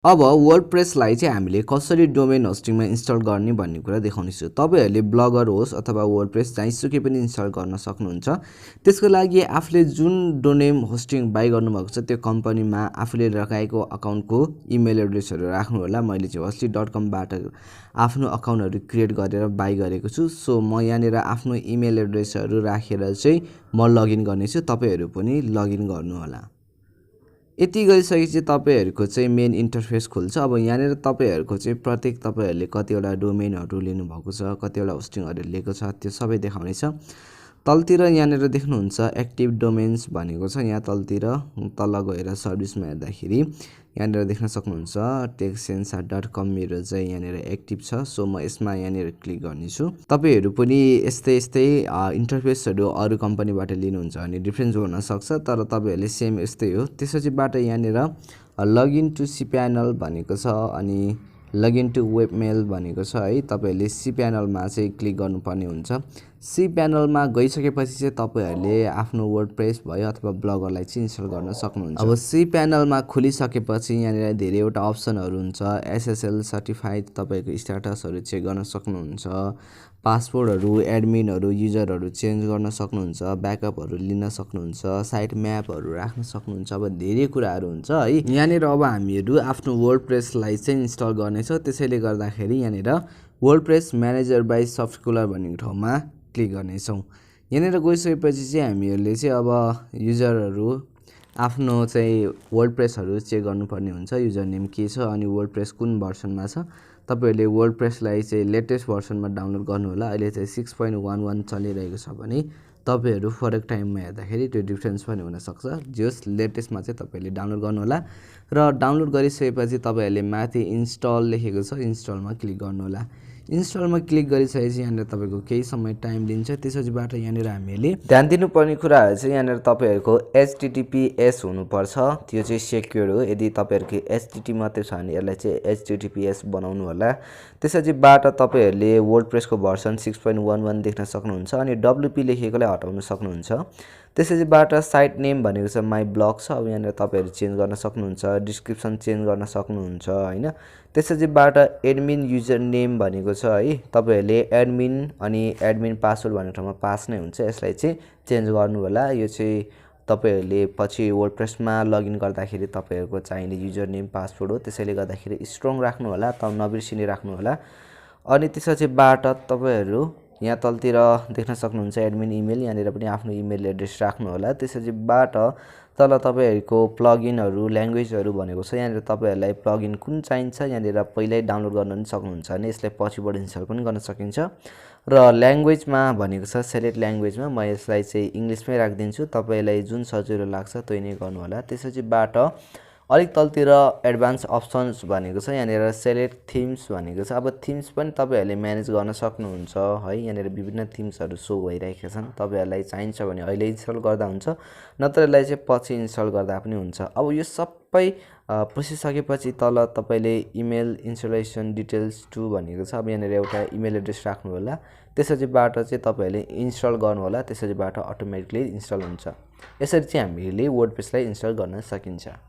अब वर्डप्रेसलाई चाहिँ हामीले कसरी डोमेन होस्टिङमा इन्स्टल गर्ने भन्ने कुरा देखाउनेछु। तपाईहरुले ब्लगर होस् अथवा वर्डप्रेस जहाँसुकै पनि इन्स्टल गर्न सक्नुहुन्छ। त्यसको लागि आफूले जुन डोमेन होस्टिङ बाइ गर्नुभएको छ त्यो कम्पनीमा आफूले लगाएको अकाउन्टको इमेल एड्रेसहरु राख्नु होला। मैले चाहिँ hostly.com बाट आफ्नो अकाउन्टहरु क्रिएट गरेर बाइ गरेको छु। सो म यहाँनिर आफ्नो इमेल एड्रेसहरु राखेर चाहिँ म लगइन गर्नेछु। तपाईहरु पनि लगइन गर्नु होला। यति गरिसकेपछि तपाईहरुको चाहिँ मेन इन्टरफेस खुल्छ। अब यहाँनिर तपाईहरुको चाहिँ प्रत्येक तपाईहरुले कतिवटा डोमेनहरु लिनु भएको छ, कतिवटा होस्टिङहरु लिएको छ त्यो सबै देखाउने छ। तलतिर यहाँनिर देख्नुहुन्छ एक्टिभ डोमेन्स भनेको छ। यहाँ तलतिर तल गएर सर्भिसमा हेर्दाखेरि यहाँनिर देख्न सक्नुहुन्छ Cpanell.com मेरो चाहिँ यहाँनिर एक्टिभ छ। सो म यसमा यहाँनिर क्लिक गर्नेछु। तपाईहरु पनि यस्तै इन्टरफेसहरु अरु कम्पनीबाट लिनुहुन्छ भने डिफरेन्स हुन सक्छ, तर तपाईहरुले सेम यस्तै हो। त्यसैबाट यहाँनिर लगइन टु Cpanell भनेको छ अनि लगइन टु वेबमेल भनेको छ है। तपाईहरुले Cpanell मा चाहिँ क्लिक गर्नुपर्ने हुन्छ। Cpanell मा गइसकेपछि चाहिँ तपाईहरुले आफ्नो वर्डप्रेस भयो अथवा ब्लगरलाई चाहिँ इन्स्टल गर्न सक्नुहुन्छ। अब Cpanell मा खुलिसकेपछि यहाँनिर धेरैवटा अप्सनहरु हुन्छ। SSL सर्टिफाइड तपाईको स्ट्याटसहरु चेक गर्न सक्नुहुन्छ। पासवर्डहरु, एडमिनहरु, युजरहरु चेन्ज गर्न सक्नुहुन्छ। ब्याकअपहरु लिन सक्नुहुन्छ। साइट म्यापहरु राख्न सक्नुहुन्छ। अब धेरै कुराहरु हुन्छ है। यहाँनिर अब हामीहरु आफ्नो वर्डप्रेसलाई चाहिँ इन्स्टल गर्नेछौं। त्यसैले गर्दाखेरि यहाँनिर वर्डप्रेस म्यानेजर बाइ सफ्टकुलर भन्ने ठाउँमा क्लिक गर्नेछौं। यहाँनिर गइसकेपछि चाहिँ हामीहरुले चाहिँ अब युजरहरु आफ्नो चाहिँ वर्डप्रेसहरु चेक गर्नुपर्ने हुन्छ। युजर नेम के छ अनि वर्डप्रेस कुन भर्सनमा छ। तपाईहरुले वर्डप्रेसलाई चाहिँ लेटेस्ट भर्सनमा डाउनलोड गर्नु होला। अहिले चाहिँ 6.11 चलिरहेको छ भने तपाईहरु फरक टाइममा हेर्दाखेरि त्यो डिफरेन्स पनि हुन सक्छ। जस लेटेस्टमा चाहिँ तपाईहरुले डाउनलोड गर्नु होला र डाउनलोड गरिसकेपछि तपाईहरुले माथि इन्स्टल लेखेको छ इन्स्टलमा क्लिक गर्नु होला। इन्स्टलमा क्लिक गरिसकेपछि यहाँनिर तपाईको केही समय टाइम लिन्छ। त्यसैबाट यहाँनिर हामीले ध्यान दिनुपर्ने कुराहरु चाहिँ यहाँनिर तपाईहरुको HTTPS हुनुपर्छ। त्यो चाहिँ सेक्युर हो। यदि तपाईहरुको HTTP मात्रै छ भने यसलाई चाहिँ HTTPS बनाउनु होला। त्यसैबाट तपाईहरुले वर्डप्रेसको भर्सन 6.11 देख्न सक्नुहुन्छ अनि WP लेखेकोलाई हटाउन सक्नुहुन्छ। त्यसैबाट साइट नेम भनेको छ माई ब्लग छ। अब यहाँनिर तपाईहरु चेन्ज गर्न सक्नुहुन्छ। डिस्क्रिप्सन चेन्ज गर्न सक्नुहुन्छ हैन। त्यसैबाट एडमिन युजर नेम भनेको छ है। तपाईहरुले एडमिन अनि एडमिन पासवर्ड भन्ने ठाउँमा पास नै हुन्छ। यसलाई चाहिँ चेन्ज गर्नु होला। यो चाहिँ तपाईहरुले पछि वर्डप्रेसमा लगइन गर्दाखेरि तपाईहरुको चाहिने युजर नेम पासवर्ड हो। त्यसैले गर्दाखेरि स्ट्रङ राख्नु होला, त नबिर्सिने राख्नु होला। अनि त्यसैबाट तपाईहरु यहाँ तलतिर देख्न सक्नुहुन्छ एडमिन इमेल। यहाँनिर पनि आफ्नो इमेल एड्रेस राख्नु होला। त्यसैबाट तल तपाईहरुको प्लगइनहरु ल्याङ्ग्वेजहरु भनेको छ। यहाँनिर तपाईहरुलाई प्लगइन कुन चाहिन्छ यहाँनिर पहिल्यै डाउनलोड गर्न पनि सक्नुहुन्छ भने यसलाई पछिबाट इन्स्टल पनि गर्न सकिन्छ। र ल्याङ्ग्वेजमा भनेको छ सेलेक्ट ल्याङ्ग्वेजमा म यसलाई चाहिँ इंग्लिशमै राख्दिन्छु। तपाईलाई जुन सजिलो लाग्छ त्यही नै गर्नु होला। त्यसैबाट अलिक तलतिर एडभान्स अप्सन्स भनेको छ। यहाँनिर सेलेक्ट थिम्स भनेको छ। अब थिम्स पनि तपाईहरुले म्यानेज गर्न सक्नुहुन्छ है। यहाँनिर विभिन्न थिम्सहरु सो भइरहेका छन्। तपाईहरुलाई चाहिन्छ भने अहिले इन्स्टल गर्दा हुन्छ, नत्र यसलाई चाहिँ पछि इन्स्टल गर्दा पनि हुन्छ। अब यो सबै पसिसकेपछि तल तपाईले इमेल इन्स्टलेसन डिटेल्स टु भनेको छ। अब यहाँनिर एउटा इमेल एड्रेस राख्नु होला। त्यसैबाट चाहिँ तपाईहरुले इन्स्टल गर्नु होला। त्यसैबाट अटोमेटिकली इन्स्टल हुन्छ। यसरी चाहिँ हामीले वर्डप्रेसलाई इन्स्टल गर्न सकिन्छ।